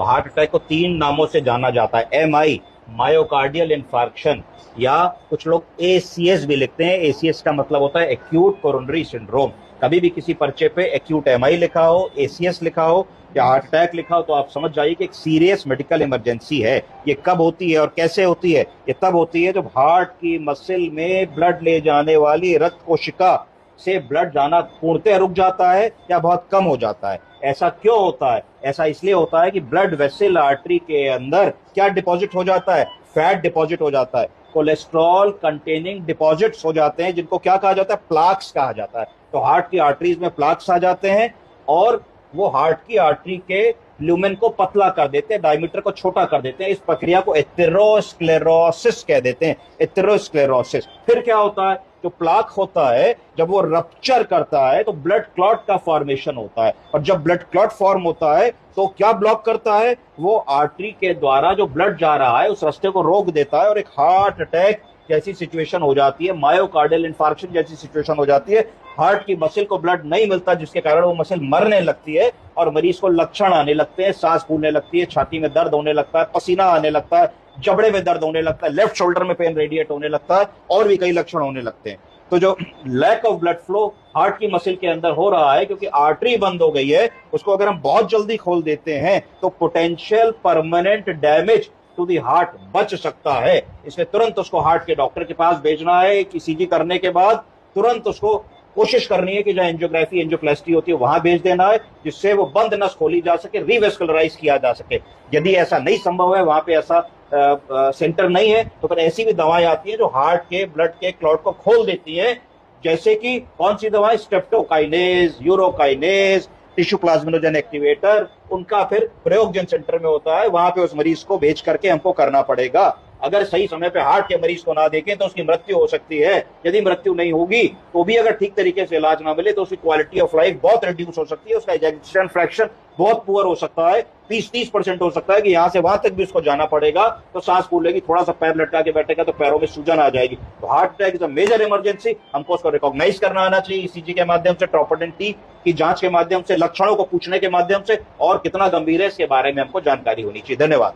Heart attack को तीन नामों से जाना जाता है। एमआई, मायोकार्डियल इंफार्क्शन, या कुछ लोग एसीएस भी लिखते हैं। एसीएस का मतलब होता है एक्यूट कोरोनरी सिंड्रोम। कभी भी किसी पर्चे पे एक्यूट एमआई लिखा हो, एसीएस लिखा हो या हार्ट अटैक लिखा हो तो आप समझ जाइए कि एक सीरियस मेडिकल इमरजेंसी है। ये कब होती है और कैसे होती है? ये तब होती है जब हार्ट की मसल में ब्लड ले जाने वाली रक्त कोशिका से ब्लड जाना पूर्णतः रुक जाता है या बहुत कम हो जाता है। ऐसा क्यों होता है? ऐसा इसलिए होता है कि ब्लड वेसल आर्टरी के अंदर क्या डिपॉजिट हो जाता है? फैट डिपॉजिट हो जाता है। कोलेस्ट्रॉल कंटेनिंग डिपॉजिट्स हो जाते हैं जिनको क्या कहा जाता है? प्लाक्स कहा जाता है। तो हार्ट की आर्टरीज में प्लाक्स आ जाते हैं और वो हार्ट की आर्टरी के ल्यूमेन को पतला कर देते हैं, डायमीटर को छोटा कर देते हैं। इस प्रक्रिया को एथेरोस्क्लेरोसिस कह देते हैं, एथेरोस्क्लेरोसिस। फिर क्या होता है? जो प्लाक होता है जब वो रप्चर करता है तो ब्लड क्लॉट का फॉर्मेशन होता है, और जब ब्लड क्लॉट फॉर्म होता है तो क्या ब्लॉक करता है? वो आर्टरी के द्वारा जो ब्लड जा रहा है उस रास्ते को रोक देता है और एक हार्ट अटैक जैसी सिचुएशन हो जाती है, मायोकार्डियल इंफार्क्शन जैसी सिचुएशन हो जाती है। हार्ट की मसल को ब्लड नहीं मिलता जिसके कारण वो मसल मरने लगती है और मरीज को लक्षण आने लगते हैं। सांस फूलने लगती है, छाती में दर्द होने लगता है, पसीना आने लगता है, जबड़े में दर्द होने लगता है, लेफ्ट शोल्डर में पेन रेडिएट होने लगता है और भी कई लक्षण होने लगते हैं। तो जो lack of blood flow heart की मसल के अंदर हो रहा है क्योंकि आर्टरी बंद हो गई है, उसको अगर हम बहुत जल्दी खोल देते हैं तो potential permanent damage to the heart बच सकता है। इसलिए तुरंत उसको हार्ट के डॉक्टर के पास भेजना है। ईसीजी करने के बाद तुरंत उसको कोशिश करनी है कि जहां एंजियोग्राफी एंजियोप्लास्टी होती है वहां भेज देना है, जिससे वो बंद नस खोली जा सके, रिवेस्कुलराइज किया जा सके। यदि ऐसा नहीं संभव है, वहां पे ऐसा सेंटर नहीं है, तो फिर ऐसी भी दवाएं आती हैं जो हार्ट के ब्लड के क्लॉट को खोल देती हैं। जैसे कि कौन सी दवाएं? Streptokinase, urokinase, tissue plasminogen activator. उनका फिर प्रयोग जन सेंटर में होता है, वहां पे उस मरीज को भेज करके हमको करना पड़ेगा। अगर सही समय पे हार्ट के मरीज को ना देखें तो उसकी मृत्यु हो सकती है। यदि मृत्यु नहीं होगी तो भी अगर ठीक तरीके से इलाज ना मिले तो उसकी क्वालिटी ऑफ लाइफ बहुत रिड्यूस हो सकती है, उसका इजेक्शन फ्रैक्शन बहुत पुअर हो सकता है, 20-30% हो सकता है कि यहां से वहां तक भी उसको जाना पड़ेगा। तो सांस फूलेगी, थोड़ा सा पैर लटका के बैठेगा तो पैरों में सूजन आ जाएगी। तो heart attack is a major emergency. हमको उसको रिकॉग्नाइज करना आना चाहिए ईसीजी के माध्यम से, ट्रोपोनिन टी की जांच के माध्यम से, लक्षणों को पूछने के माध्यम से, और कितना गंभीर है इसके बारे में हमको जानकारी होनी चाहिए। धन्यवाद।